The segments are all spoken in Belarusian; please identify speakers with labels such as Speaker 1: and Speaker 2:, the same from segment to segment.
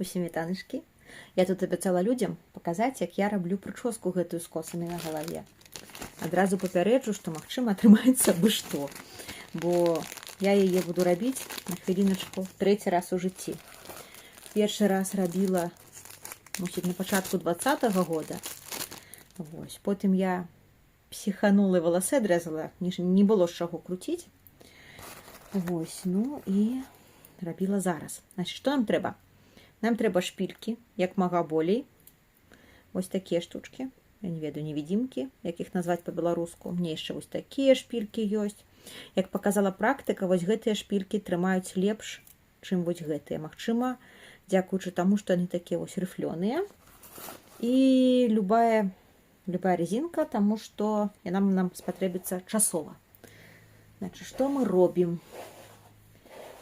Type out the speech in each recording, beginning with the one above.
Speaker 1: Усім вітанышкі. Я тут абяцала людзям паказаць, як я раблю прычоску гэтую з косамі на галаве. Адразу папярэджу, што магчыма атрымаецца бы што. Бо я яе буду рабіць на хвіліначку трэці раз у жыцці. Першы раз рабіла, мусіць, на пачатку 20-го года. Вось. Потым я псіханула і валасы адрэзала, не было з чаго круціць. Вось, ну і рабіла зараз. Значит, што нам трэба? Нам трэба шпількі, як мага болей. Вось такія штучкі. Я не ведаю, невідімкі, як іх назваць па-беларуску. Мне яшчэ вось такія шпількі ёсць. Як паказала практыка, вось гэтыя шпількі трымаюць лепш, чым вось гэтыя. Магчыма, дзякуючы таму, што яны такія вось рыфлёныя. І любая резинка, таму што яна нам спатрэбіцца часова. Значит, што мы робім?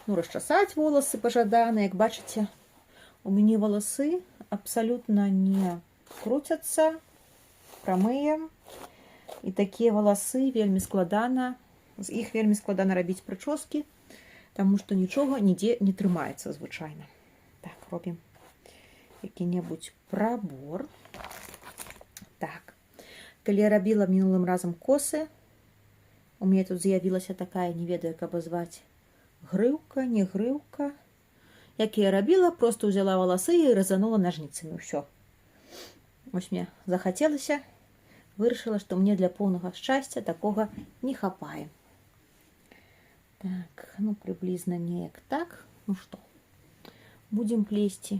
Speaker 1: Ну, расчасаць волосы пажадана. Як бачыце, у мяне волосы абсалютна не круцяцца, прамыя. І такія волосы вельмі складана, з іх вельмі складана рабіць прычоскі, таму што нічога нідзе не трымаецца звычайна. Так, робім які-небудзь прабор. Так, калі я рабіла мінулым разам косы, у мяне тут з'явілася такая, не ведаю, як абазваць, грыўка, не грыўка. Як я рабіла, просто ўзяла валасы і разанула нажніцамі. Ўсё. Вось мне захацелася, вырашыла, што мне для поўнага шчасця такога не хапае. Так, ну, прыблізна неяк так. Ну што, будзем плесці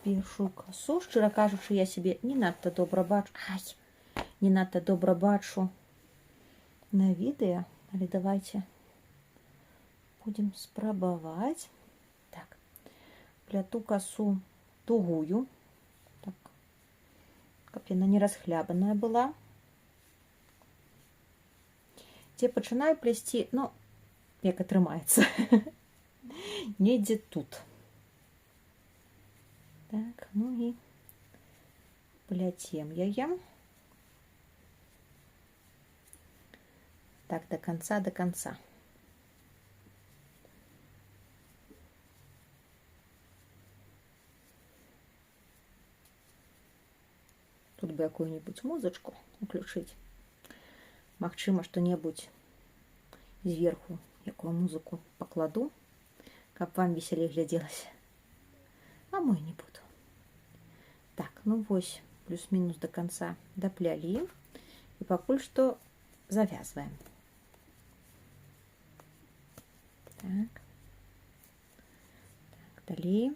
Speaker 1: першую касу. Шчыра кажучы, я сябе не надта добра бачу. Не надта добра бачу на відэа, але давайте будем спрабаваць. Так, пляту косу тугую, так, каб яна не расхлябаная была. Дзе пачынаю плесці, ну, як атрымаецца. Недзе тут. Так, ну і пляцем яе. Так, до конца, до конца. Тут бы какую-нибудь музычку включить. Магчыма, что-нибудь зверху, якую музыку покладу, каб вам веселей глядзелася. А мой не буду. Так, ну вось, плюс-минус до конца доплялі. И пакуль что завязываем. Так. Так, далее.